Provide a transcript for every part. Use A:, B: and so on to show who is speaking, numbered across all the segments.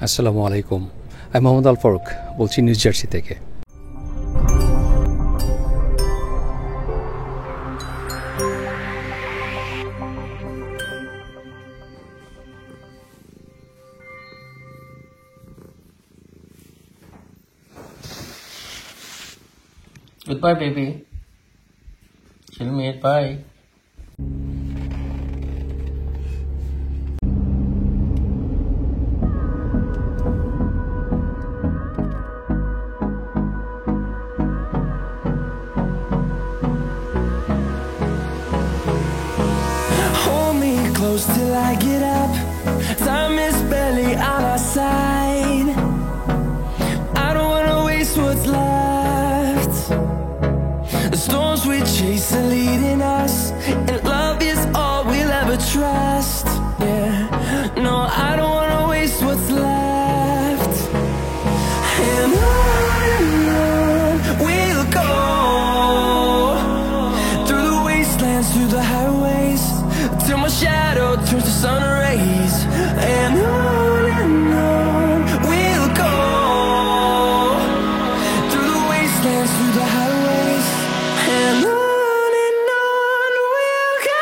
A: আসসালামু আলাইকুম। আমি মোহাম্মদ আল ফারুক বলছি নিউ জার্সি থেকে।
B: Goodbye, baby. Chilmate, bye.
C: Hold me close till I get up. Time is barely on our side. I don't wanna waste what's left. The storms we chase are leading us, and love is all we'll ever trust. Yeah, no, I don't wanna waste what's left. And on we'll go, through the wastelands, through the highways, till my shadow turns to sun rays. And on we'll go, through the wastelands, through the highways, and on we'll go.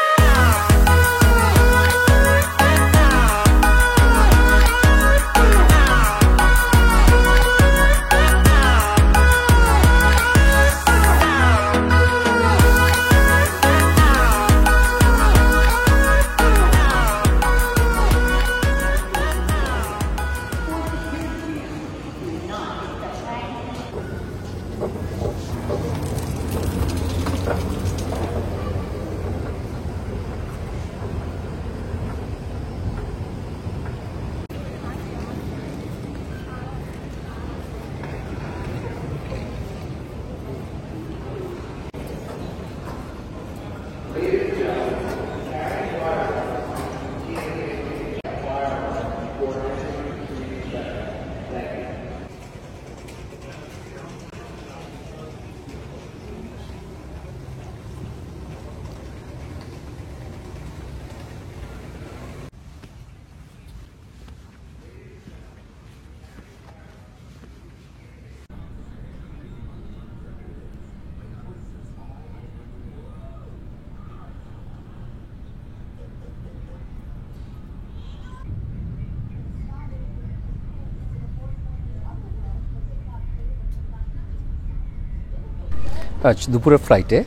A: আজ দুপুরের ফ্লাইটে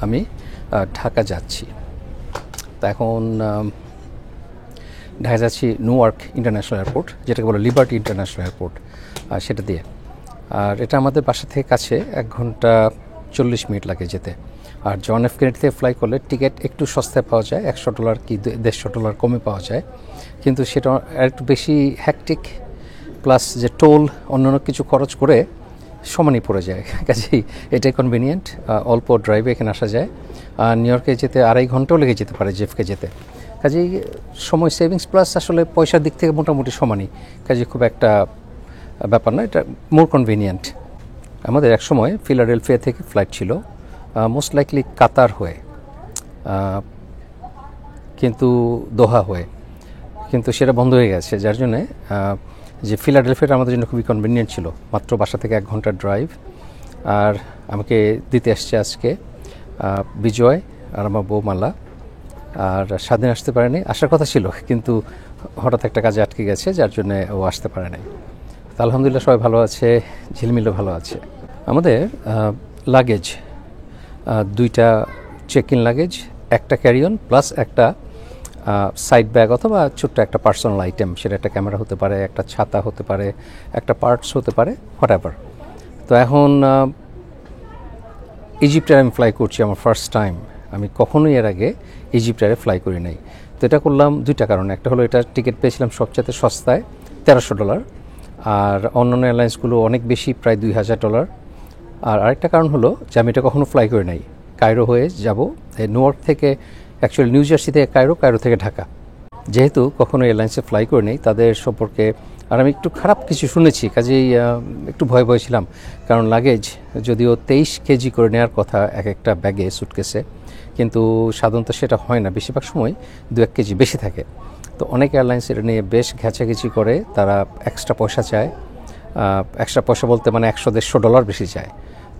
A: আমি ঢাকা যাচ্ছি। তা এখন ঢাকা যাচ্ছি New York international airport, যেটাকে বলে লিবার্টি ইন্টারন্যাশনাল এয়ারপোর্ট, সেটা দিয়ে। আর এটা আমাদের বাসা থেকে কাছে, 1 ঘন্টা 40 মিনিট লাগে যেতে। আর জন এফ কেনেডি থেকে ফ্লাই করলে টিকিট একটু সস্তায় পাওয়া যায়, $100 কি $150 কমে পাওয়া যায়, কিন্তু সেটা একটু বেশি হ্যাকটিক, প্লাস যে টোল অন্যান্য কিছু খরচ করে সমানই পড়ে যায়। কাজেই এটাই কনভিনিয়েন্ট, অল্প ড্রাইভে এখানে আসা যায়। আর নিউ ইয়র্কে যেতে 2.5 ঘন্টাও লেগে যেতে পারে জেফকে যেতে। কাজেই সময় সেভিংস প্লাস আসলে পয়সার দিক থেকে মোটামুটি সমানই, কাজে খুব একটা ব্যাপার না, এটা মোর কনভিনিয়েন্ট। আমাদের এক সময় ফিলাডেলফিয়া থেকে ফ্লাইট ছিল, মোস্ট লাইকলি কাতার হয়ে, কিন্তু দোহা হয়ে, কিন্তু সেটা বন্ধ হয়ে গেছে, যার জন্যে যে ফিলাডেলফিয়াটা আমাদের জন্য খুবই কনভিনিয়েন্ট ছিল, মাত্র বাসা থেকে 1 ঘন্টার ড্রাইভ। আর আমাকে দিতে আসছে আজকে বিজয় আর আমার বউ মালা। আর স্বাধীন আসতে পারেনি, আসার কথা ছিল, কিন্তু হঠাৎ একটা কাজে আটকে গেছে, যার জন্য ও আসতে পারে নাই। তো আলহামদুলিল্লাহ সবাই ভালো আছে, ঝিলমিলও ভালো আছে। আমাদের লাগেজ 2টা চেক ইন লাগেজ, একটা ক্যারিয়ন প্লাস একটা সাইড ব্যাগ অথবা ছোট্ট একটা পার্সোনাল আইটেম, সেটা একটা ক্যামেরা হতে পারে, একটা ছাতা হতে পারে, একটা পার্টস হতে পারে, হোয়াটএভার। তো এখন ইজিপ্টে আমি ফ্লাই করছি, আমার ফার্স্ট টাইম। আমি কখনোই এর আগে ইজিপ্টে ফ্লাই করি নাই। তো এটা করলাম 2টা কারণে। একটা হলো এটা টিকিট পেয়েছিলাম সবচেয়ে সস্তায় $1300, আর অন্যান্য এয়ারলাইন্সগুলো অনেক বেশি, প্রায় $2000। আর আরেকটা কারণ হলো যে আমি এটা কখনো ফ্লাই করে নাই, কায়রো হয়ে যাব, নিউইয়র্ক থেকে, অ্যাকচুয়ালি নিউ জার্সি থেকে কায়রো, কায়রো থেকে ঢাকা। যেহেতু কখনো এয়ারলাইন্সে ফ্লাই করে নেই, তাদের সম্পর্কে আর আমি একটু খারাপ কিছু শুনেছি, কাজেই একটু ভয় ভয় ছিলাম। কারণ লাগেজ যদিও 23 কেজি করে নেওয়ার কথা এক একটা ব্যাগে, সুটকেসে, কিন্তু সাধারণত সেটা হয় না, বেশিরভাগ সময় 2-1 কেজি বেশি থাকে। তো অনেক এয়ারলাইন্স এটা নিয়ে বেশ ঘেঁচাঘেঁচি করে, তারা এক্সট্রা পয়সা চায়। এক্সট্রা পয়সা বলতে মানে $100-150 বেশি চায়।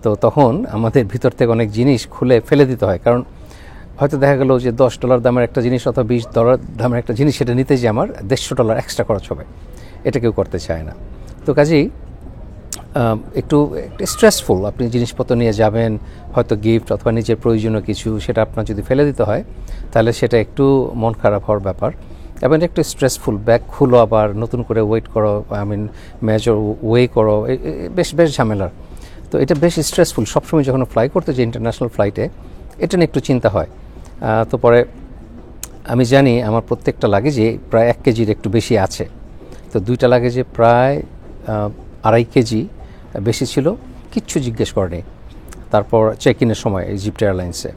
A: তো তখন আমাদের ভিতর থেকে অনেক জিনিস খুলে ফেলে দিতে হয়, কারণ হয়তো দেখা গেল যে $10 দামের একটা জিনিস অথবা $20 দামের একটা জিনিস, সেটা নিতে যে আমার $150 এক্সট্রা খরচ হবে, এটা কেউ করতে চায় না। তো কাজেই একটু স্ট্রেসফুল। আপনি জিনিসপত্র নিয়ে যাবেন, হয়তো গিফট অথবা নিজের প্রয়োজনীয় কিছু, সেটা আপনার যদি ফেলে দিতে হয় তাহলে সেটা একটু মন খারাপ হওয়ার ব্যাপার, এবং একটু স্ট্রেসফুল। ব্যাগ খুলো, আবার নতুন করে ওয়েট করো, মেজর ওয়ে করো, বেশ ঝামেলার। তো এটা বেশ স্ট্রেসফুল। সবসময় যখন ফ্লাই করতে যাই ইন্টারন্যাশনাল ফ্লাইটে, এটা নিয়ে একটু চিন্তা হয়। তো পরে আমি জানি আমার প্রত্যেকটা লাগেজে প্রায় 1 কেজির একটু বেশি আছে। তো 2টা লাগেজে প্রায় 2.5 কেজি বেশি ছিল, কিচ্ছু জিজ্ঞেস করেনি। তারপর চেক ইনের সময় ইজিপ্ট এয়ারলাইন্সে,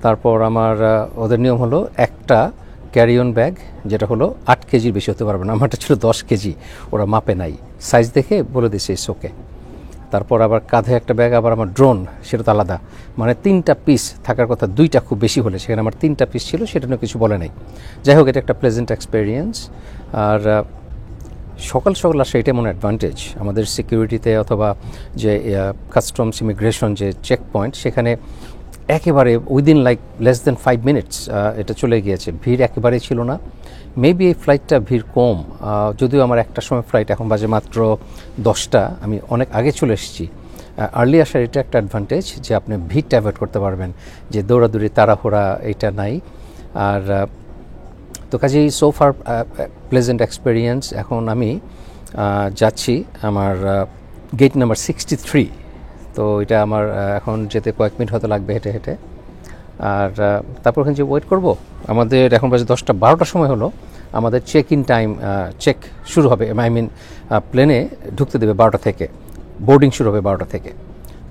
A: তারপর আমার ওদের নিয়ম হলো একটা ক্যারি অন ব্যাগ, যেটা হলো 8 কেজির বেশি হতে পারবে না। আমারটা ছিল 10 কেজি, ওরা মাপে নাই, সাইজ দেখে বলে দিয়েছে ইটস ওকে। তারপর আবার কাঁধে একটা ব্যাগ, আবার আমার ড্রোন, সেটা তো আলাদা, মানে 3টা পিস থাকার কথা, 2টা খুব বেশি হলে, সেখানে আমার 3টা পিস ছিল, সেটা নিয়ে কিছু বলে নাই। যাই হোক, এটা একটা প্লেজেন্ট এক্সপেরিয়েন্স। আর সকাল আসা এটা এমন অ্যাডভান্টেজ আমাদের সিকিউরিটিতে, অথবা যে কাস্টমস ইমিগ্রেশন যে চেক পয়েন্ট, সেখানে একেবারে উইদিন লেস দেন 5 মিনিটস এটা চলে গিয়েছে। ভিড় একেবারেই ছিল না। মেবি এই ফ্লাইটটা ভিড় কম, যদিও আমার 1টার সময় ফ্লাইট, এখন বাজে মাত্র 10টা, আমি অনেক আগে চলে এসেছি। আর্লি আসার এটা একটা অ্যাডভান্টেজ যে আপনি ভিড়টা অ্যাভয়েড করতে পারবেন, যে দৌড়াদৌড়ি তাড়াহুড়া এটা নাই। আর তো কাজেই সো ফার প্লেজেন্ট এক্সপেরিয়েন্স। এখন আমি যাচ্ছি আমার গেট নাম্বার 63। তো এটা আমার এখন যেতে কয়েক মিনিট হয়তো লাগবে হেঁটে হেঁটে। আর তারপর ওখানে যে ওয়েট করব, আমাদের এখন বাজে 10টা 12টার সময় হলো, আমাদের চেক ইন টাইম, চেক শুরু হবে, প্লেনে ঢুকতে দেবে 12টা থেকে, বোর্ডিং শুরু হবে 12টা থেকে।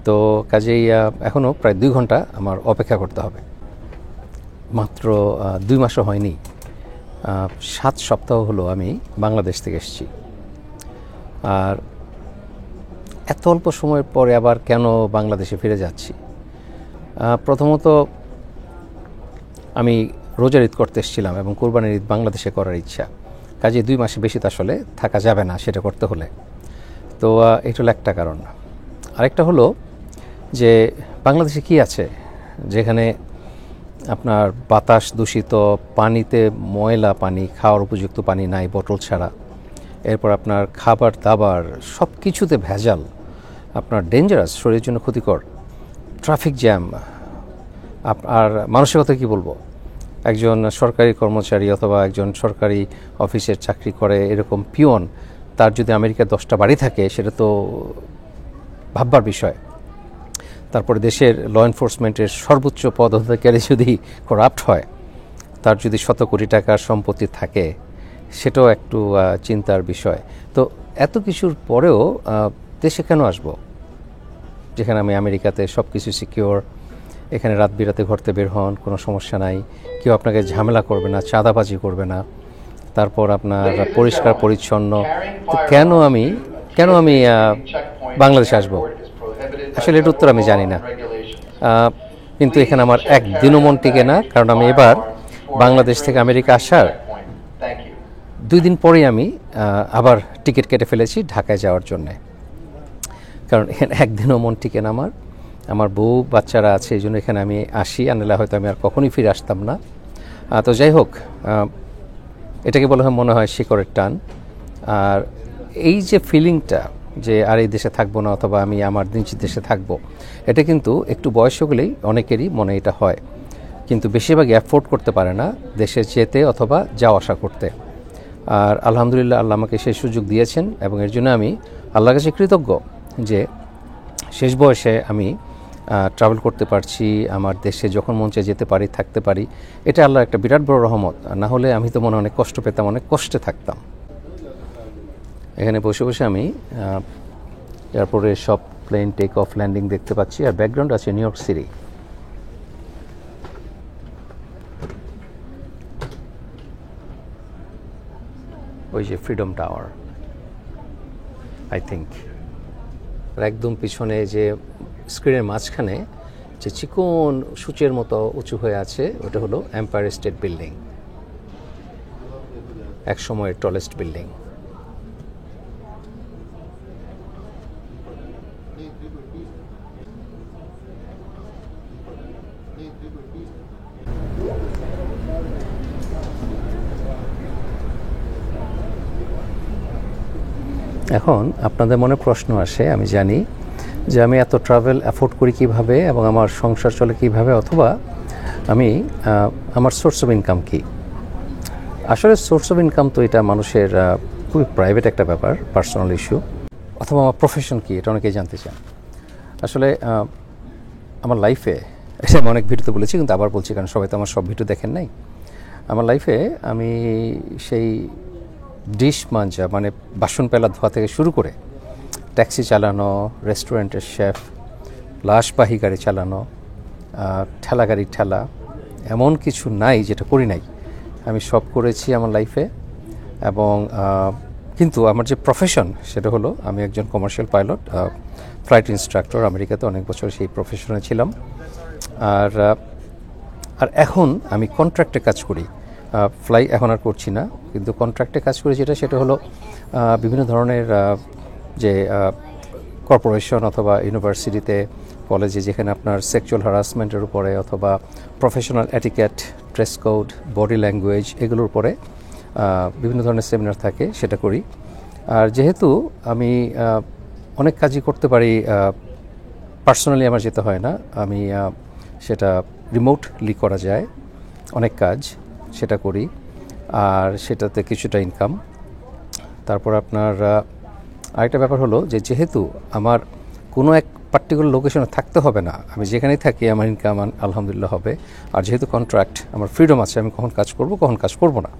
A: তো কাজেই এখনও প্রায় 2 ঘন্টা আমার অপেক্ষা করতে হবে। মাত্র 2 মাসও হয়নি, 7 সপ্তাহ হলো আমি বাংলাদেশ থেকে এসেছি। আর এত অল্প সময়ের পরে আবার কেন বাংলাদেশে ফিরে যাচ্ছি? প্রথমত আমি রোজার ঈদ করতে এসেছিলাম, এবং কোরবানির ঈদ বাংলাদেশে করার ইচ্ছা। কাজে 2 মাসে বেশি তো আসলে থাকা যাবে না সেটা করতে হলে। তো এটা হলো একটা কারণ। আরেকটা হলো যে বাংলাদেশে কি আছে যেখানে আপনার বাতাস দূষিত, পানিতে ময়লা পানি, খাওয়ার উপযুক্ত পানি নাই বোতল ছাড়া। এরপর আপনার খাবার দাবার সব কিছুতে ভেজাল, আপনার ডেঞ্জারাস, শরীরের জন্য ক্ষতিকর, ট্রাফিক জ্যাম। আর মানুষের কথা কী বলবো, একজন সরকারি কর্মচারী অথবা একজন সরকারি অফিসের চাকরি করে এরকম পিয়ন, তার যদি আমেরিকার 10টা বাড়ি থাকে, সেটা তো ভাববার বিষয়। তারপরে দেশের ল এনফোর্সমেন্টের সর্বোচ্চ পদাধিকারী যদি করাপ্ট হয়, তার যদি শত কোটি টাকার সম্পত্তি থাকে, সেটাও একটু চিন্তার বিষয়। তো এত কিছুর পরেও দেশে কেন আসবো, যেখানে আমি আমেরিকাতে সব কিছু সিকিওর, এখানে রাত বিরাতে ঘুরতে বের হন, কোনো সমস্যা নাই, কেউ আপনাকে ঝামেলা করবে না, চাঁদাবাজি করবে না, তারপর আপনার পরিষ্কার পরিচ্ছন্ন। তো কেন আমি বাংলাদেশে আসবো? আসলে এর উত্তর আমি জানি না, কিন্তু এখানে আমার একদিনও মন টিকে না। কারণ আমি এবার বাংলাদেশ থেকে আমেরিকা আসার 2 দিন পরেই আমি আবার টিকিট কেটে ফেলেছি ঢাকায় যাওয়ার জন্যে। কারণ এখানে একদিনও মন টিকে না আমার বউ বাচ্চারা আছে, এই জন্য এখানে আমি আসি, আনলে হয়তো আমি আর কখনোই ফিরে আসতাম না। তো যাই হোক, এটাকে বলা হয় মনে হয় শিকড়ের টান। আর এই যে ফিলিংটা যে আর এই দেশে থাকবো না, অথবা আমি আমার নিজের দেশে থাকবো, এটা কিন্তু একটু বয়স হলেই অনেকেরই মনে এটা হয়, কিন্তু বেশিরভাগই অ্যাফোর্ড করতে পারে না দেশে যেতে অথবা যাওয়া আসা করতে। আর আলহামদুলিল্লাহ, আল্লাহ আমাকে সেই সুযোগ দিয়েছেন, এবং এর জন্য আমি আল্লাহর কাছে কৃতজ্ঞ যে শেষ বয়সে আমি ট্রাভেল করতে পারছি, আমার দেশে যখন মন চায় যেতে পারি, থাকতে পারি। এটা আল্লাহর একটা বিরাট বড় রহমত। না হলে আমি তো মনে অনেক কষ্ট পেতাম, অনেক কষ্টে থাকতাম। এখানে বসে বসে আমি এয়ারপোর্টে সব প্লেন টেক অফ ল্যান্ডিং দেখতে পাচ্ছি, আর ব্যাকগ্রাউন্ড আছে নিউ ইয়র্ক সিটি। ওই যে ফ্রিডম টাওয়ার, আই থিঙ্ক। আর একদম পিছনে যে স্ক্রিনের মাঝখানে যে চিকন সূচের মতো উঁচু হয়ে আছে, ওটা হলো এম্পায়ার স্টেট বিল্ডিং, এক সময়ের টলেস্ট বিল্ডিং। এখন আপনাদের মনে প্রশ্ন আসে, আমি জানি যে আমি এত ট্রাভেল অ্যাফোর্ড করি কিভাবে এবং আমার সংসার চলে কিভাবে, অথবা আমি আমার সোর্স অফ ইনকাম কী। আসলে সোর্স অফ ইনকাম তো এটা মানুষের খুবই প্রাইভেট একটা ব্যাপার, পার্সোনাল ইস্যু। অথবা আমার প্রফেশন কী, এটা অনেকেই জানতে চান। আসলে আমার লাইফে, এটা আমি অনেক ভিডিওতে বলেছি কিন্তু আবার বলছি, কারণ সবাই তো আমার সব ভিডিও দেখেন নাই। আমার লাইফে আমি সেই ডিশ মাজা, মানে বাসন পেলা ধোয়া থেকে শুরু করে ট্যাক্সি চালানো, রেস্টুরেন্টের শেফ, লাশবাহী গাড়ি চালানো, ঠেলা গাড়ি ঠেলা, এমন কিছু নাই যেটা করি নাই। আমি সব করেছি আমার লাইফে। এবং কিন্তু আমার যে প্রফেশন সেটা হলো আমি একজন কমার্শিয়াল পাইলট, ফ্লাইট ইনস্ট্রাক্টর। আমেরিকাতে অনেক বছর সেই প্রফেশনে ছিলাম। আর এখন আমি কন্ট্রাক্টে কাজ করি, ফ্লাই এখন আর করছি না, কিন্তু কন্ট্রাক্টে কাজ করি সেটা হলো বিভিন্ন ধরনের যে কর্পোরেশন অথবা ইউনিভার্সিটিতে, কলেজে, যেখানে আপনার সেক্সুয়াল হ্যারাসমেন্টের উপরে অথবা professional etiquette, dress code, body language, এগুলোর উপরে বিভিন্ন ধরনের সেমিনার থাকে, সেটা করি। আর যেহেতু আমি অনেক কাজই করতে পারি, পার্সোনালি আমার যেতে হয় না, আমি সেটা রিমোটলি করা যায় অনেক কাজ, সেটা করি। আর সেটাতে কিছুটা ইনকাম। তারপর আপনার আরেকটা ব্যাপার হলো যে যেহেতু আমার কোনো এক পার্টিকুলার লোকেশনে থাকতে হবে না, আমি যেখানেই থাকি আমার ইনকাম আলহামদুলিল্লাহ হবে। আর যেহেতু কন্ট্রাক্ট, আমার ফ্রিডম আছে, আমি কখন কাজ করব কখন কাজ করব না।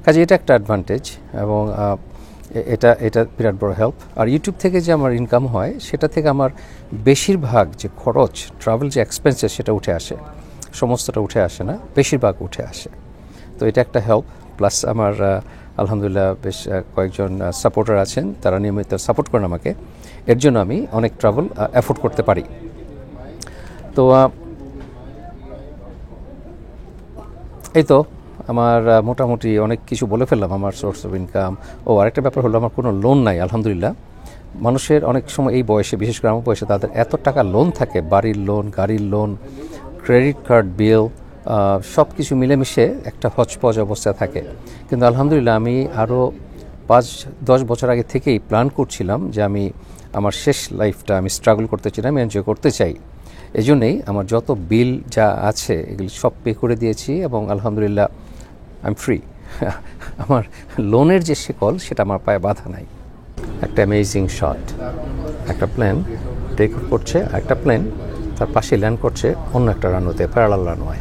A: কাজে এটা একটা অ্যাডভান্টেজ এবং এটা বিরাট বড় হেল্প। আর ইউটিউব থেকে যে আমার ইনকাম হয় সেটা থেকে আমার বেশিরভাগ যে খরচ, ট্রাভেল যে এক্সপেন্সেস, সেটা উঠে আসে। সমস্তটা উঠে আসে না, বেশিরভাগ উঠে আসে। তো এটা একটা হেল্প। প্লাস আমার আলহামদুলিল্লাহ বেশ কয়েকজন সাপোর্টার আছেন, তারা নিয়মিত সাপোর্ট করেন আমাকে, এর জন্য আমি অনেক ট্রাভেল অ্যাফোর্ড করতে পারি। তো এই তো আমার মোটামুটি অনেক কিছু বলে ফেললাম আমার সোর্স অফ ইনকাম। আরেকটা ব্যাপার হলো আমার কোনো লোন নাই আলহামদুলিল্লাহ। মানুষের অনেক সময় এই বয়সে, বিশেষ করে আমার বয়সে, তাদের এত টাকা লোন থাকে, বাড়ির লোন, গাড়ির লোন, ক্রেডিট কার্ড বিল, সব কিছু মিলেমিশে একটা হচপচ অবস্থায় থাকে। কিন্তু আলহামদুলিল্লাহ আমি আরও 5-10 বছর আগে থেকেই প্ল্যান করছিলাম যে আমি আমার শেষ লাইফটা আমি স্ট্রাগল করতে চাই, আমি এনজয় করতে চাই। এই জন্যেই আমার যত বিল যা আছে এগুলি সব পে করে দিয়েছি এবং আলহামদুলিল্লাহ আই এম ফ্রি। আমার লোনের যে শিকল, সেটা আমার পায়ে বাধা নাই। একটা অ্যামেজিং শট, একটা প্লেন টেক অফ করছে, একটা প্লেন তার পাশে ল্যান্ড করছে অন্য একটা রানওয়েতে, প্যারালাল রানওয়ে।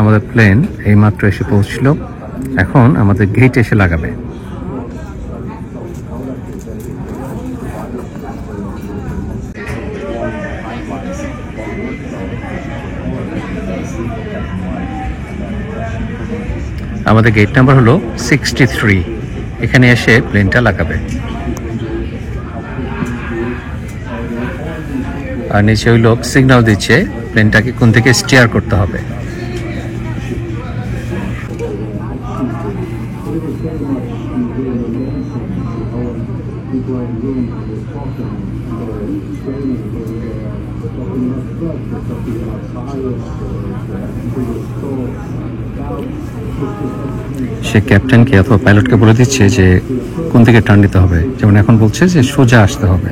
A: আমাদের প্লেন এইমাত্র এসে পৌঁছল, এখন আমাদের গেট এসে লাগাবে। আমাদের গেট নাম্বার হলো 63। এখানে এসে প্লেনটা লাগাবে। আর নিচে ওই লোক সিগন্যাল দিচ্ছে প্লেনটাকে কোন থেকে স্টিয়ার করতে হবে। সে ক্যাপ্টেনকে অথবা পাইলটকে বলে দিচ্ছে যে কোন দিকে টার্ন নিতে হবে, যেমন এখন বলছে যে সোজা আসতে হবে।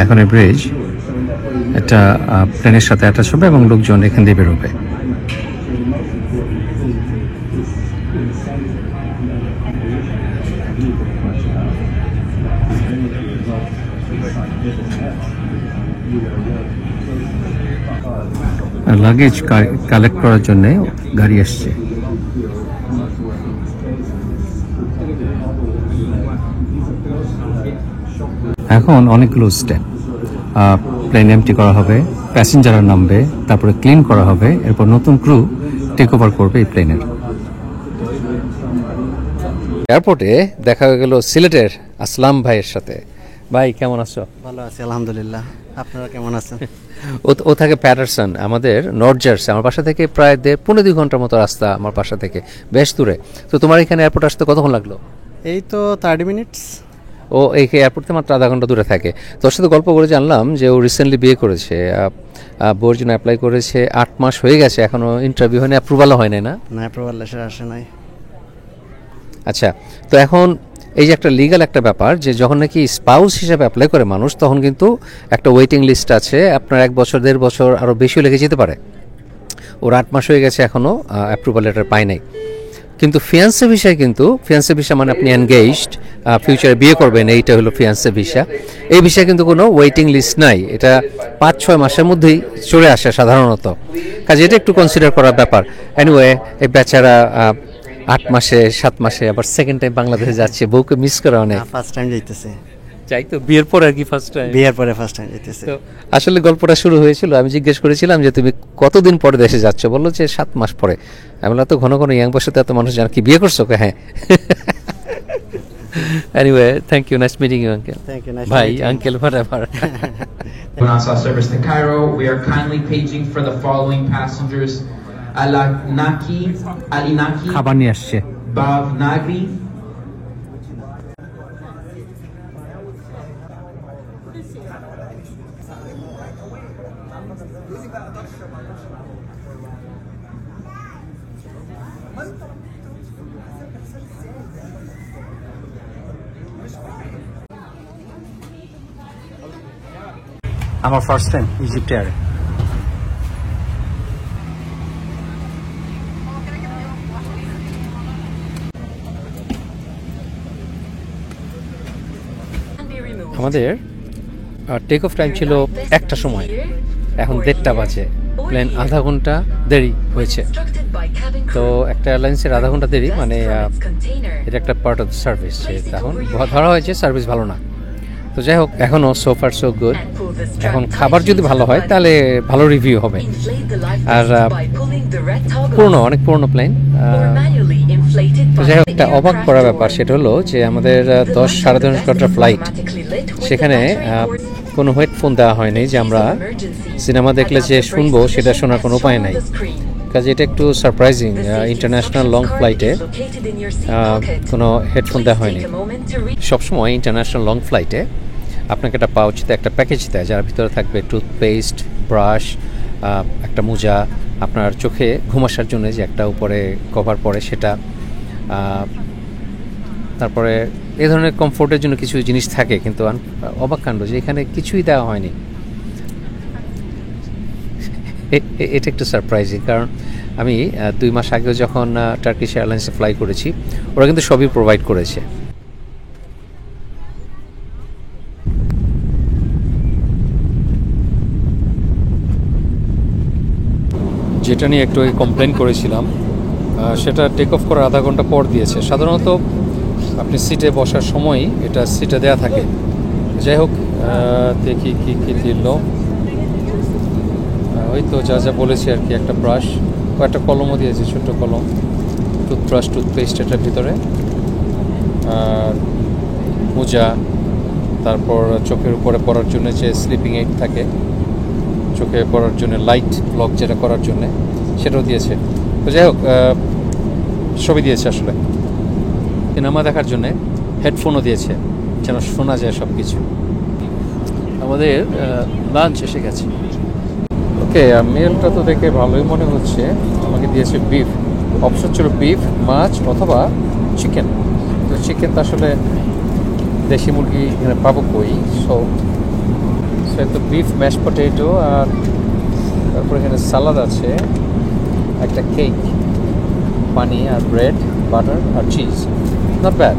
A: এখন এই ব্রিজ একটা প্লেনের সাথে অ্যাটাচ হবে এবং লোকজন এখান দিয়ে বেরোবে। লাগেজ কালেক্ট করার জন্য গাড়ি আসছে। এখন অনেকগুলো স্টেপ, প্লেন এমটি করা হবে, প্যাসেঞ্জাররা নামবে, তারপরে ক্লিন করা হবে, এরপর নতুন ক্রু টেক ওভার করবে এই প্লেনের। এয়ারপোর্টে দেখা হয়ে গেল সিলেটের আসলাম ভাইয়ের সাথে। ভাই কেমন আছো?
D: ভালো আছি আলহামদুলিল্লাহ, আপনারা কেমন আছেন?
A: ও থাকে প্যাটারসন, আমাদের নর্থ জার্সি, আমার বাসা থেকে প্রায় 1.5-2 ঘন্টার মতো রাস্তা আমার বাসা থেকে, বেশ দূরে। তো তোমার এখানে এয়ারপোর্ট আসতে কতক্ষণ লাগলো?
D: এই তো 30 মিনিটস।
A: ও এই এয়ারপোর্ট থেকে মাত্র আধা ঘন্টা দূরে থাকে। তোর সাথে গল্প করে জানলাম যে ও রিসেন্টলি বিয়ে করেছে, বউর জন্য অ্যাপ্লাই করেছে, 8 মাস হয়ে গেছে, এখনো ইন্টারভিউ হয়নি, অ্যাপ্রুভালও হয় নাই না?
D: না, অ্যাপ্রুভাল লেটার আসে নাই।
A: আচ্ছা, তো এখন এই যে একটা লিগ্যাল একটা ব্যাপার, যে যখন নাকি স্পাউস হিসাবে অ্যাপ্লাই করে মানুষ, তখন কিন্তু একটা ওয়েটিং লিস্ট আছে, আপনার 1 বছর 1.5 বছর আরও বেশিও লেগে যেতে পারে। ওর 8 মাস হয়ে গেছে, এখনও অ্যাপ্রুভাল লেটার পায় নাই। কিন্তু ফিয়ান্সে ভিসায় কিন্তু, ফিয়ান্সে ভিসা মানে আপনি এনগেজড, ফিউচারে বিয়ে করবেন, এইটা হলো ফিয়ান্সে ভিসা। এই ভিসায় কিন্তু কোনো ওয়েটিং লিস্ট নাই, এটা 5-6 মাসের মধ্যেই চলে আসে সাধারণত, কাজে এটা একটু কনসিডার করার ব্যাপার। এনিওয়ে, এই বেচারা 8 মাসে 7 মাসে আবার সেকেন্ড টাইম বাংলাদেশে যাচ্ছে, বউকে মিস করে অনেক।
D: ফার্স্ট টাইম যাইতেছে।
A: যাই তো, বিয়ের পর আর কি ফার্স্ট টাইম?
D: বিয়ের পরে ফার্স্ট টাইম যাইতেছে।
A: তো আসলে গল্পটা শুরু হয়েছিল, আমি জিজ্ঞেস করেছিলাম যে তুমি কতদিন পরে দেশে যাচ্ছ, বললো যে 7 মাস পরে। আমি বললাম তো ঘন ঘন ইয়াং বয়সে এত মানুষ জানে, কি বিয়ে করছো? হ্যাঁ। Anyway, thank you. Nice meeting you, uncle.
D: Thank you. Nice
A: Bye,
D: meeting you.
A: uncle, whatever.
E: NASA service to Cairo. We are kindly paging for the following passengers: Alinaki,
A: খাবার নিয়ে আসছে।
E: Bavnagri,
A: আমার ফার্স্ট টাইম ইজিপ্ট এয়ারে। আমাদের take off time ছিল 1টা সময়, এখন 1:30 বাজে, plane আধা ঘন্টা দেরি হয়েছে। তো একটা এয়ারলাইন্সের আধা ঘন্টা দেরি মানে এটা একটা পার্ট অফ দ্য সার্ভিস, এখন ধরা হয়েছে সার্ভিস ভালো না। তো যাই হোক, এখনও সো ফার সো গুড। এখন খাবার যদি ভালো হয় তাহলে ভালো রিভিউ হবে। আর অনেক পুরনো প্লেন। তো যাই হোক, একটা অবাক করার ব্যাপার সেটা হলো যে আমাদের 10-10.5 ঘন্টার ফ্লাইট, সেখানে কোনো হেডফোন দেওয়া হয়নি, যে আমরা সিনেমা দেখলে যে শুনবো সেটা শোনার কোনো উপায় নাই। কাজে এটা একটু সারপ্রাইজিং, ইন্টারন্যাশনাল লং ফ্লাইটে কোনো হেডফোন দেওয়া হয়নি। সবসময় ইন্টারন্যাশনাল লং ফ্লাইটে আপনাকে একটা পাউচতে একটা প্যাকেজ দেয়, যার ভিতরে থাকবে টুথপেস্ট, ব্রাশ, একটা মোজা, আপনার চোখে ঘুম আসার জন্য যে একটা উপরে কভার পরে সেটা, তারপরে এই ধরনের কমফোর্টের জন্য কিছু জিনিস থাকে। কিন্তু অবাক কাণ্ড যে এখানে কিছুই দেওয়া হয়নি। এটা একটু সারপ্রাইজিং, কারণ আমি 2 মাস আগেও যখন টার্কিশ এয়ারলাইন্সে ফ্লাই করেছি, ওরা কিন্তু সবই প্রোভাইড করেছে। যেটা নিয়ে একটু কমপ্লেন করেছিলাম, সেটা টেক অফ করার আধা ঘন্টা পর দিয়েছে। সাধারণত আপনি সিটে বসার সময়ই এটা সিটে দেওয়া থাকে। যাই হোক, দেখি কী দিল। ওই তো যা যা বলেছি আর কি, একটা ব্রাশ, কয়েকটা কলমও দিয়েছে, ছোট্ট কলম, টুথব্রাশ, টুথপেস্ট এটার ভিতরে, আর মোজা, তারপর চোখের উপরে পড়ার জন্য যে স্লিপিং এইড থাকে, চোখে পড়ার জন্য লাইট ব্লক যেটা করার জন্য, সেটাও দিয়েছে। তো যাই হোক, সবই দিয়েছে আসলে। সিনেমা দেখার জন্যে হেডফোনও দিয়েছে, যেন শোনা যায় সব কিছু। আমাদের লাঞ্চ এসে গেছে। ওকে, মেলটা তো দেখে ভালোই মনে হচ্ছে। আমাকে দিয়েছে বিফ, অপশন ছিল বিফ, মাছ অথবা চিকেন। তো চিকেন তো আসলে দেশি মুরগি এখানে পাবো কই, সো তো বিফ, ম্যাশ পটেটো, আর তারপর এখানে সালাদ আছে, একটা কেক, পানি আর ব্রেড, বাটার আর চিজ, নট ব্যাড।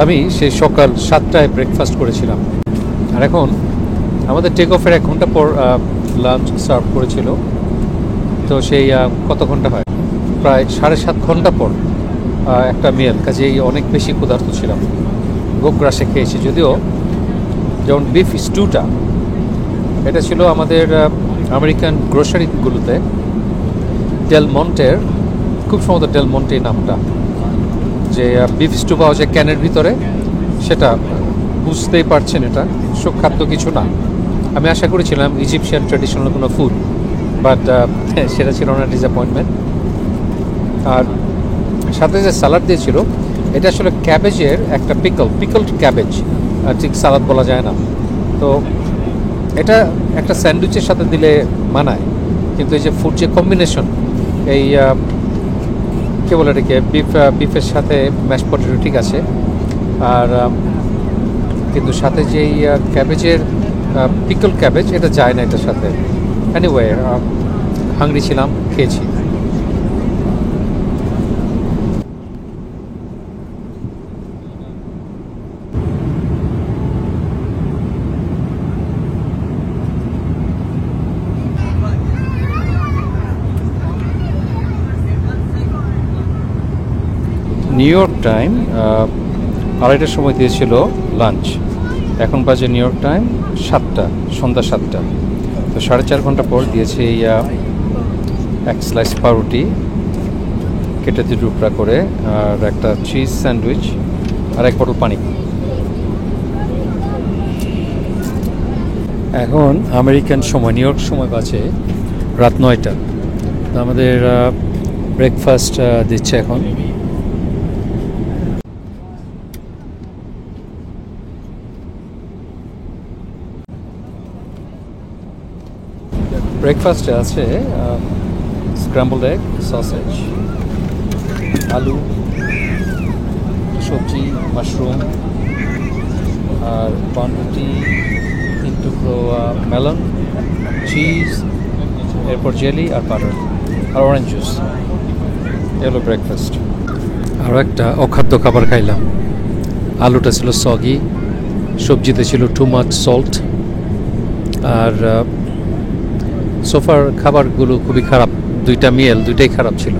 A: আমি সেই সকাল 7টায় ব্রেকফাস্ট করেছিলাম, আর এখন আমাদের টেক অফের 1 ঘন্টা পর লাঞ্চ সার্ভ করেছিল। তো সেই কত ঘন্টা হয়, প্রায় 7.5 ঘন্টা পর একটা মিল, কাজেই অনেক বেশি ক্ষুধার্ত ছিলাম, গোগ্রাসে খেয়েছি। যদিও যেমন বিফ স্টুটা, এটা ছিল আমাদের আমেরিকান গ্রোসারিগুলোতে ডেল মন্টের, খুব সম্ভবত ডেল মন্টে নামটা, যে বিফ স্টু পাওয়া যায় ক্যানের ভিতরে, সেটা বুঝতেই পারছেন এটা সুখাদ্য কিছু না। আমি আশা করেছিলাম ইজিপশিয়ান ট্র্যাডিশনাল কোনো ফুড, বাট সেটা ছিল না, ডিসঅ্যাপয়েন্টমেন্ট। আর সাথে যে সালাড দিয়েছিল, এটা আসলে ক্যাবেজের একটা পিকলড ক্যাবেজ, ঠিক সালাদ বলা যায় না। তো এটা একটা স্যান্ডউইচের সাথে দিলে মানায়, কিন্তু এই যে ফুড যে কম্বিনেশন, এই কী বলে এটাকে, বিফের সাথে ম্যাশ পটেটো ঠিক আছে, আর কিন্তু সাথে যে এই ক্যাবেজের পিকল ক্যাবেজ, এটা যায় না এটার সাথে। এনিওয়ে, হাংরি ছিলাম, খেয়েছি। নিউ ইয়র্ক টাইম 2:30টার সময় দিয়েছিল লাঞ্চ, এখন বাজে নিউ ইয়র্ক টাইম 7টা, সন্ধ্যা 7টা। তো 4.5 ঘন্টা পর দিয়েছে এই 1 স্লাইস পাউরুটি কেটে 2 টুকরা করে, আর একটা চিজ স্যান্ডউইচ, আর 1 বোতল পানি। এখন আমেরিকান সময়, নিউ ইয়র্ক সময় বাজে রাত 9টা। তো আমাদের ব্রেকফাস্ট দিচ্ছে এখন। ব্রেকফাস্টে আছে স্ক্র্যাম্বলড এগ, সসেজ, আলু, সবজি, মাশরুম, আর পাউরুটি, 3 টুকরো মেলন, চিজ, এরপর জেলি আর বাটার আর অরেঞ্জ জুস। এগুলো ব্রেকফাস্ট। আরও একটা অখাদ্য খাবার খাইলাম। আলুটা ছিল সগি, সবজিতে ছিল টু মাচ সল্ট, আর সোফার খাবারগুলো খুবই খারাপ। 2টা মিল, 2টাই খারাপ ছিল।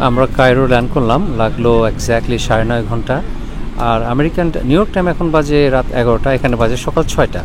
A: আমরা কায়রো ল্যান্ড করলাম, লাগলো এক্স্যাক্টলি 9.5 ঘন্টা। আর আমেরিকান নিউ ইয়র্ক টাইম এখন বাজে রাত 11টা, এখানে বাজে সকাল 6টা।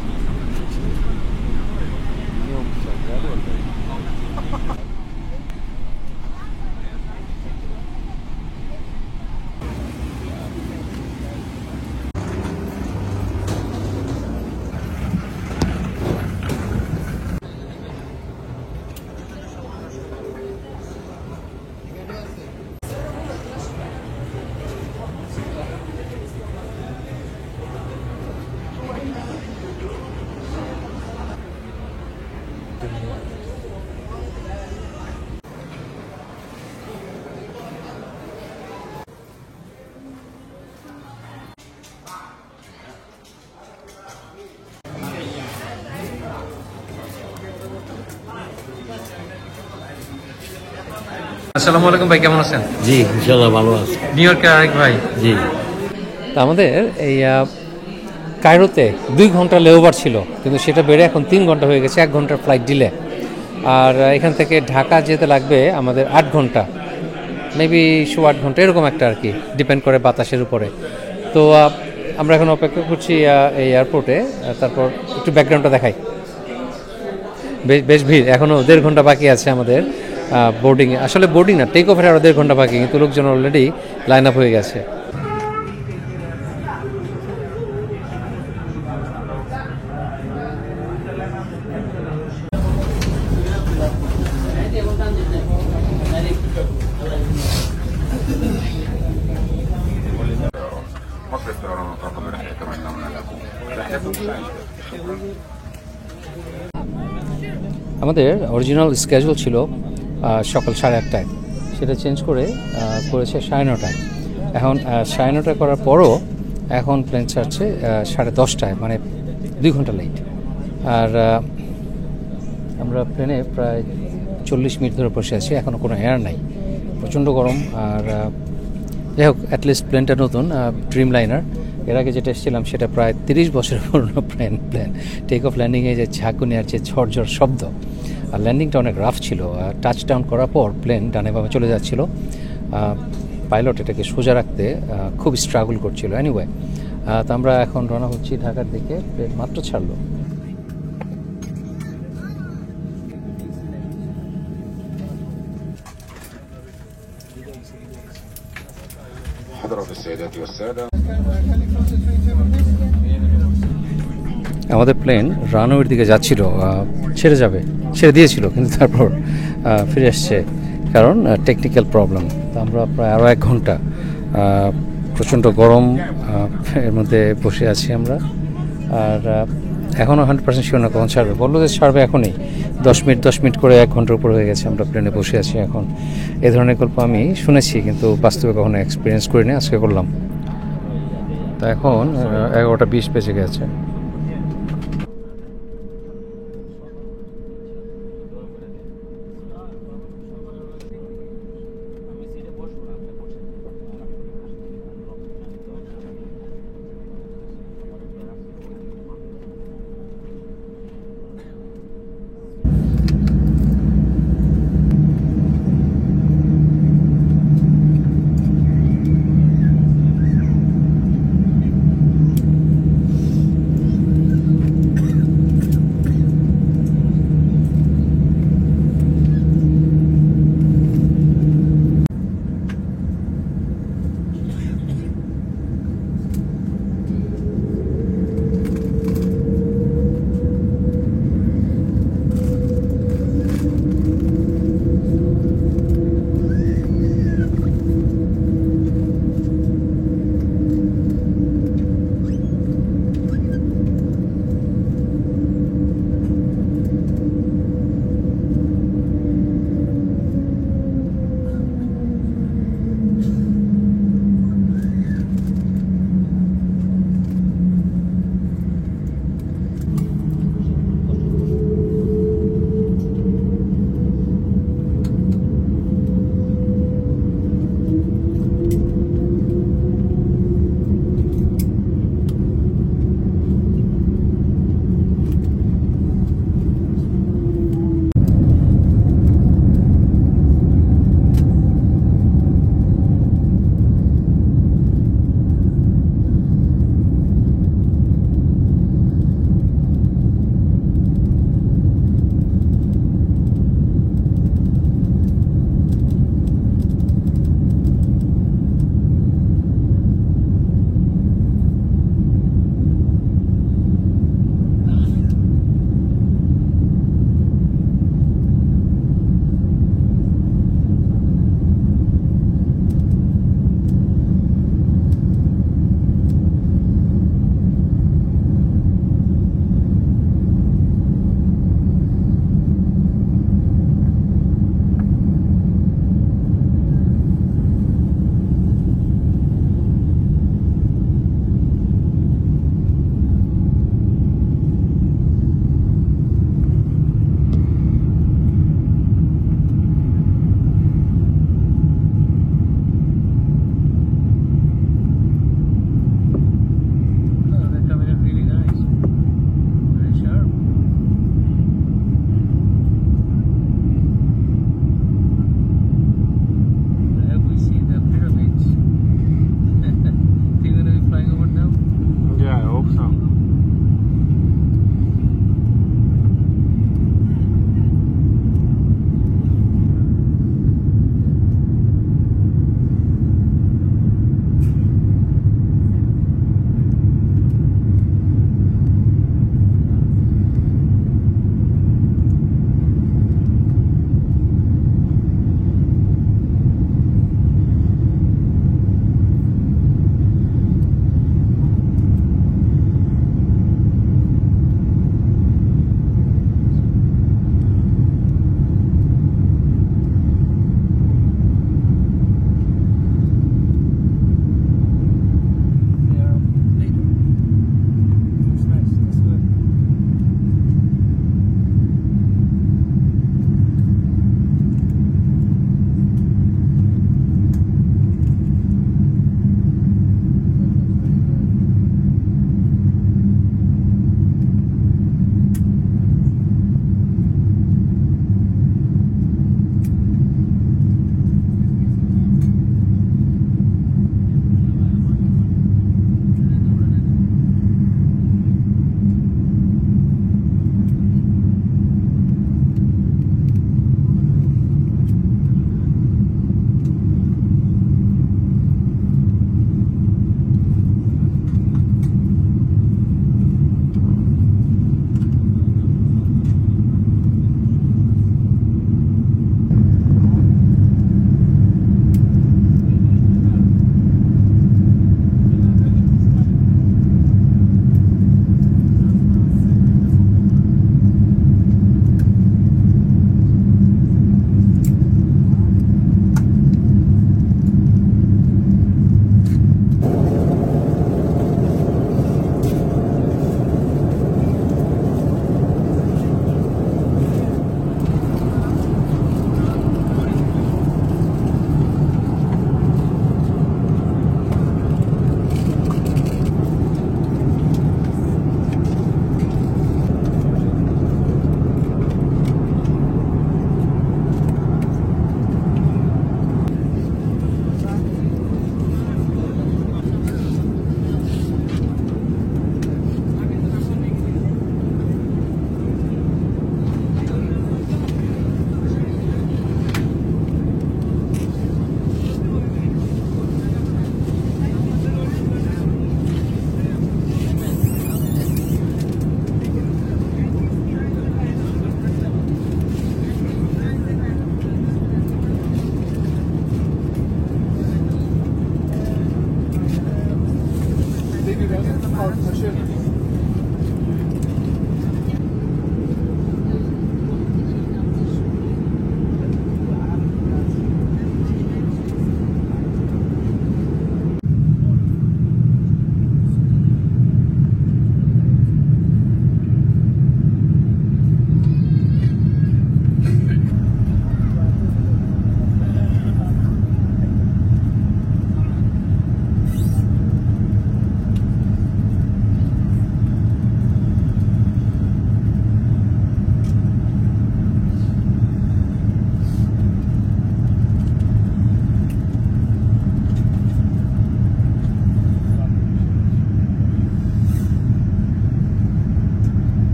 A: আসসালামু আলাইকুম ভাই, কেমন আছেন?
F: জি ইনশাল্লাহ ভালো আছে।
A: নিউ ইয়র্কের আরেক ভাই।
F: জি
A: তা আমাদের এই কায়রোতে 2 ঘন্টা লেওভার ছিল, কিন্তু সেটা বেড়ে এখন 3 ঘন্টা হয়ে গেছে, 1 ঘন্টার ফ্লাইট ডিলে। আর এখান থেকে ঢাকা যেতে লাগবে আমাদের 8 ঘন্টা, মেবি 8 ঘন্টা এরকম একটা আর কি, ডিপেন্ড করে বাতাসের উপরে। তো আমরা এখন অপেক্ষা করছি এই এয়ারপোর্টে। তারপর একটু ব্যাকগ্রাউন্ডটা দেখাই, বেশ ভিড়, এখনও 1.5 ঘন্টা বাকি আছে আমাদের বোর্ডিংয়ে। আসলে বোর্ডিং না, টেক অফের আরও 1.5 ঘন্টা বাকি, কিন্তু লোকজন অলরেডি লাইন আপ হয়ে গেছে। আমাদের অরিজিনাল স্কেজুল ছিল সকাল 8:30টায়, সেটা চেঞ্জ করে করেছে 9:30টায়। এখন 9:30 করার পরও এখন প্লেন ছাড়ছে 10:30টায়, মানে 2 ঘন্টা লেট। আর আমরা প্লেনে প্রায় 40 মিনিট ধরে বসে আছি, এখনও কোনো এয়ার নাই, প্রচণ্ড গরম। আর যাই হোক, অ্যাটলিস্ট প্লেনটা নতুন, ড্রিম লাইনার। এর আগে যেটা এসেছিলাম সেটা প্রায় 30 বছরের পুরনো প্লেন। টেক অফ ল্যান্ডিংয়ে যে ঝাঁকুনি আর যে ঝড় শব্দ, আর ল্যান্ডিংটা অনেক রাফ ছিল। টাচ ডাউন করার পর প্লেন ডানে বামে চলে যাচ্ছিল, পাইলট এটাকে সোজা রাখতে খুব স্ট্রাগল করছিল। এনিওয়ে, তো আমরা এখন রওনা হচ্ছি ঢাকার দিকে, প্লেন মাত্র ছাড়লো। আমাদের প্লেন রানওয়ের দিকে যাচ্ছিল, ছেড়ে দিয়েছিল, কিন্তু তারপর ফিরে আসছে, কারণ টেকনিক্যাল প্রবলেম। তো আমরা প্রায় আরও 1 ঘন্টা প্রচণ্ড গরম এর মধ্যে বসে আছি আমরা। আর এখনও 100% শিওর না কখন ছাড়বে। বললো যে ছাড়বে এখনই, 10 মিনিট করে 1 ঘন্টার উপর হয়ে গেছে আমরা প্লেনে বসে আছি এখন। এ ধরনের গল্প আমি শুনেছি, কিন্তু বাস্তবে কখনো এক্সপিরিয়েন্স করিনি, আজকে করলাম। তো এখন 11:20 বেজে গেছে।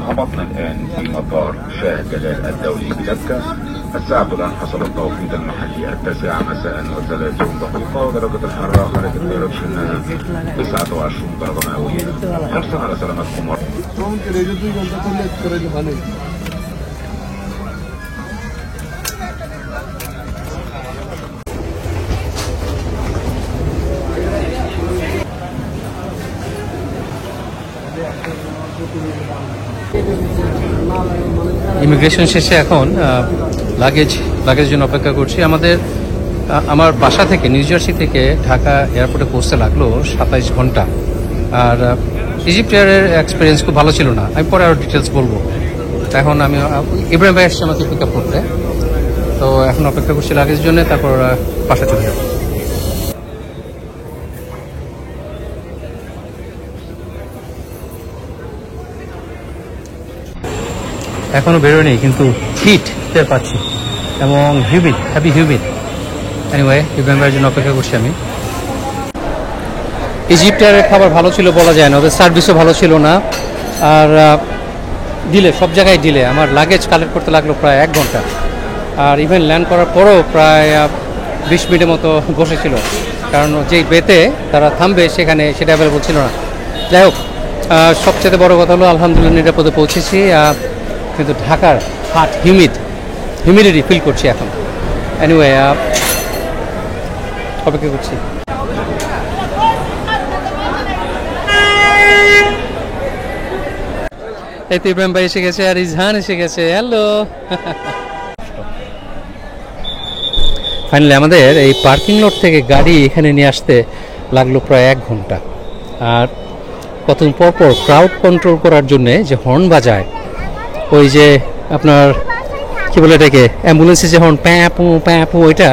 F: هبطنا الآن في مطار شاه جلال الدولي بمكة. الساعة الآن حسب التوقيت المحلي 9 مساء و30 دقيقة، ودرجة الحرارة خارج الطيارة شنها 29 درجة مئوية. حرصا على سلامتكم.
A: ইমিগ্রেশন শেষে এখন লাগেজের জন্য অপেক্ষা করছি। আমার বাসা থেকে নিউ জার্সি থেকে ঢাকা এয়ারপোর্টে পৌঁছতে লাগলো 27 ঘন্টা। আর ইজিপ্ট এয়ারের এক্সপিরিয়েন্স খুব ভালো ছিল না, আমি পরে আরও ডিটেলস বলবো। এখন আমি ইব্রাহিম ভাই আসছে আমাকে পিক আপ করতে। তো তো এখন অপেক্ষা করছি লাগেজের জন্য, তারপর বাসা চলে যাবো। এখনো বেরোয়নি কিন্তু হিট টের পাচ্ছি এবং humid, heavy humid. Anyway Ibrahim ভাইয়ের জন্য অপেক্ষা করছি আমি। ইজিপ্টের খাবার ভালো ছিল বলা যায় না, ওদের সার্ভিসও ভালো ছিল না, আর ডিলে, সব জায়গায় ডিলে। আমার লাগেজ কালেক্ট করতে লাগলো প্রায় 1 ঘন্টা, আর ইভেন ল্যান্ড করার পরেও প্রায় 20 মিনিটের মতো বসেছিল, কারণ যেই বেতে তারা থামবে সেখানে সেটা অ্যাভেলেবল ছিল না। যাই হোক, সবচেয়ে বড় কথা হলো আলহামদুলিল্লাহ নিরাপদে পৌঁছেছি, কিন্তু ঢাকার হাট হিউমিডিটি ফিল করছি এখন। এনিওয়ে অপেক্ষা করছি। এই তো ইব্রাহিম ভাই এসে গেছে আর ইজহান এসে গেছে। হ্যালো। ফাইনালি আমাদের এই পার্কিং লট থেকে গাড়ি এখানে নিয়ে আসতে লাগলো প্রায় 1 ঘন্টা। আর কতক্ষণ পর পর ক্রাউড কন্ট্রোল করার জন্যে যে হর্ন বাজায়, ওই যে আপনার কী বলে এটাকে, অ্যাম্বুলেন্সে যে হর্ন প্যাঁপু প্যাঁপু, ওইটা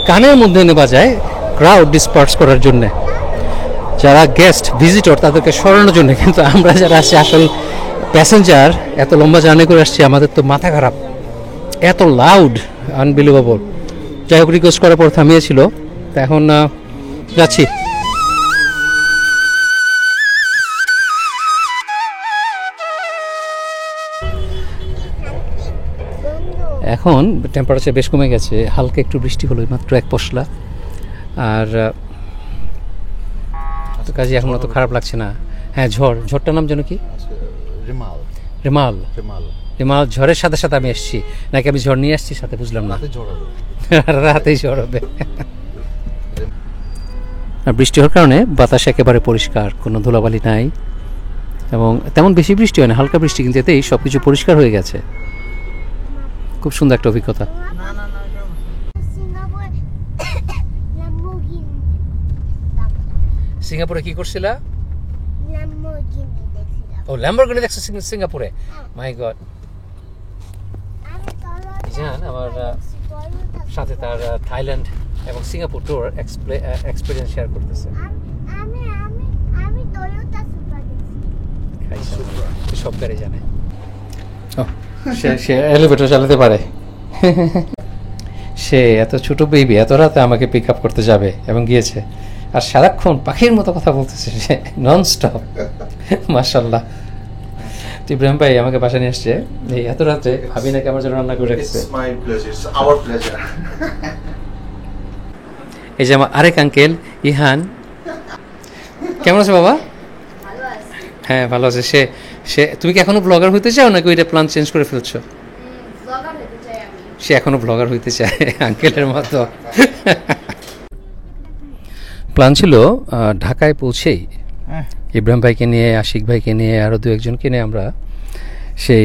A: কানের মধ্যে এনে বাজায় ক্রাউড ডিসপার্স করার জন্যে, যারা গেস্ট ভিজিটর তাদেরকে সরানোর জন্য। কিন্তু আমরা যারা আছি আসল প্যাসেঞ্জার, এত লম্বা জার্নি করে আসছি, আমাদের তো মাথা খারাপ, এত লাউড, আনবিলিভেবল। যাই হোক, রিকোয়েস্ট করার পর থামিয়েছিল, তা এখন যাচ্ছি। এখন টেম্পারেচার বেশ কমে গেছে, হালকা একটু বৃষ্টি হলো মাত্র 1 পশলা, আর কাজে এখন অত খারাপ লাগছে না। হ্যাঁ, ঝড়টার নাম যেন কি? রেমাল। ঝড়ের সাথে সাথে আমি এসছি, নাকি আমি ঝড় নিয়ে আসছি সাথে, বুঝলাম না। রাতেই ঝড় হবে। আর বৃষ্টি হওয়ার কারণে বাতাস একেবারে পরিষ্কার, কোনো ধুলাবালি নাই, এবং তেমন বেশি বৃষ্টি হয় না, হালকা বৃষ্টি, কিন্তু এতেই সব কিছু পরিষ্কার হয়ে গেছে। খুব সুন্দর একটা অভিজ্ঞতা। সিঙ্গাপুরে কি করছিলা? ও, ল্যাম্বরগিনি দেখছো সিঙ্গাপুরে? মাই গড। জান আমার সাথে তার থাইল্যান্ড এবং সিঙ্গাপুর ট্যুর এক্সপেরিয়েন্স শেয়ার করতেছে। সব গাড়ি জানে, সে এলিভেটর চালাতে পারে। সে এত ছোট বেবি, এত রাতে আমাকে পিক আপ করতে যাবে এবং গিয়েছে, আর সারাক্ষণ পাখির মতো কথা বলতেছে সে, নন স্টপ। মাশাআল্লাহ। ইব্রাহিম ভাই আমাকে বাসা নিয়ে আসছে এই এত রাতে, ভাবি নাকি আমার জন্য রান্না করে রেখেছে। এই যে আমার আরেক আঙ্কেল ইহান, কেমন আছে বাবা? হ্যাঁ, ভালো আছে। সে তুমি কি এখনো ব্লগার হইতে চাও, নাকি ওইটা প্ল্যান চেঞ্জ করে ফেলছো? সে এখনো ব্লগার হইতে চায় আঙ্কেলের মতো। প্ল্যান ছিল ঢাকায় পৌঁছেই ইব্রাহিম ভাইকে নিয়ে, আশিক ভাইকে নিয়ে, আরও 2-1জনকে নিয়ে আমরা সেই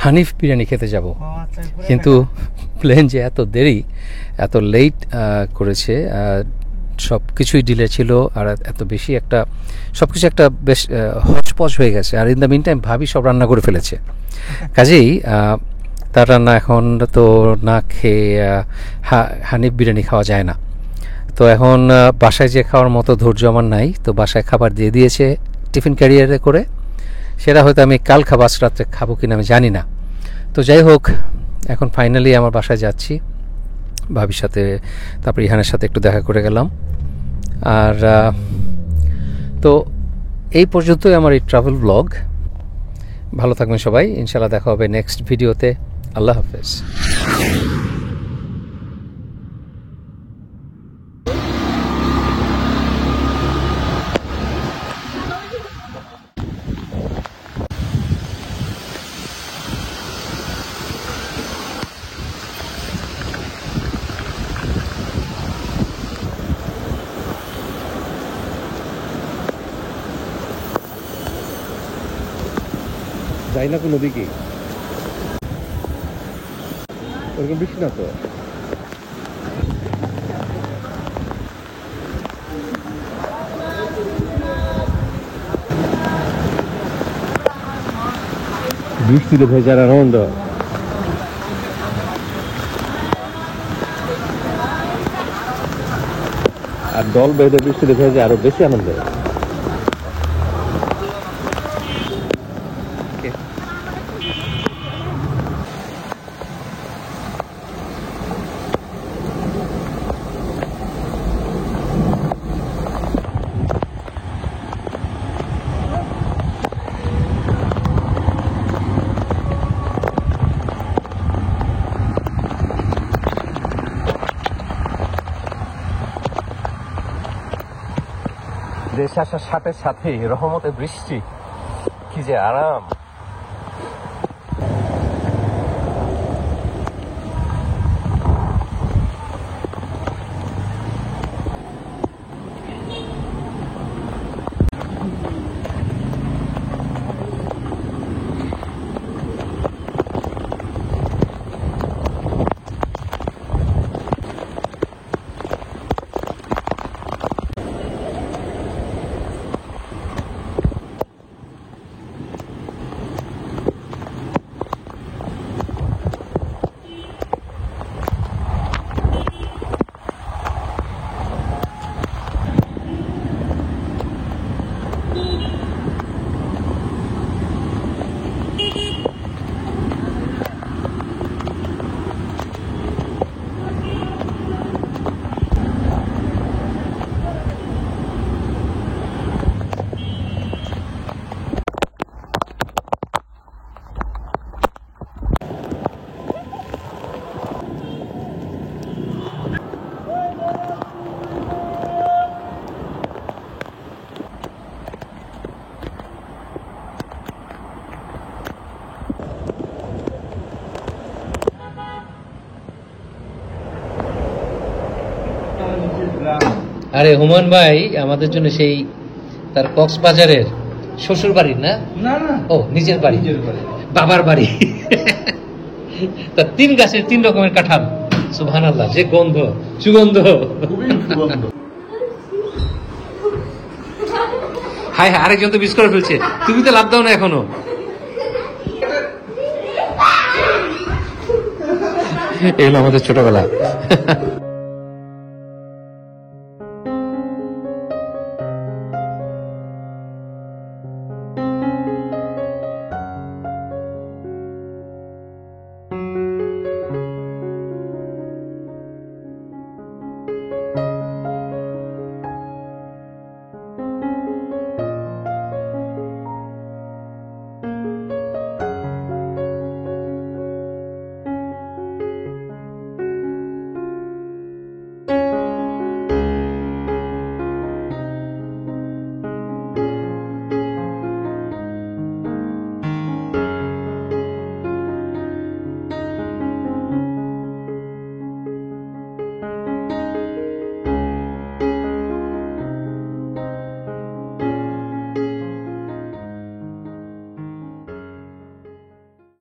A: হানিফ বিরিয়ানি খেতে যাব। কিন্তু প্লেন যে এত দেরি, এত লেট করেছে, সব কিছুই ডিলে ছিল, আর এত বেশি একটা সব কিছু একটা বেশ হচপচ হয়ে গেছে। আর ইন দ্য মিন টাইম ভাবি সব রান্না করে ফেলেছে, কাজেই তার রান্না এখন তো না খেয়ে হানিফ বিরিয়ানি খাওয়া যায় না। তো এখন বাসায় যে খাওয়ার মতো ধৈর্য আমার নাই, তো বাসায় খাবার দিয়ে দিয়েছে টিফিন ক্যারিয়ারে করে, সেটা হয়তো আমি কাল খাবো, আজ রাত্রে খাবো কিনা আমি জানি না। তো যাই হোক, এখন ফাইনালি আমার বাসায় যাচ্ছি ভাবির সাথে, তারপর ইহানের সাথে একটু দেখা করে গেলাম। আর তো এই পর্যন্তই আমার এই ট্রাভেল ব্লগ। ভালো থাকবেন সবাই, ইনশাআল্লাহ দেখা হবে নেক্সট ভিডিওতে। আল্লাহ হাফেজ। যাই না কোনো দিকে, ওরকম বৃষ্টি না তো। বৃষ্টিতে ভেজার আনন্দ।
G: আর দল বেঁধে বৃষ্টি দেখে যে আরো বেশি আনন্দের। দেশ আসার সাথে সাথে রহমতে বৃষ্টি, কি যে আরাম।
A: আরে হুমায়ুন ভাই আমাদের জন্য সেই তার কক্সবাজারের শ্বশুর বাড়ির না ও নিজের বাড়ি, বাবার বাড়ি, তার 3 গাছের 3 রকমের কাঁঠাল। সুবহানাল্লাহ, যে গন্ধ, সুগন্ধ, হায় হায়, আরেকজন তো মিস করে ফেলছে। তুমি তো লাভ দাও না এখনো। এগুলো আমাদের ছোটবেলা।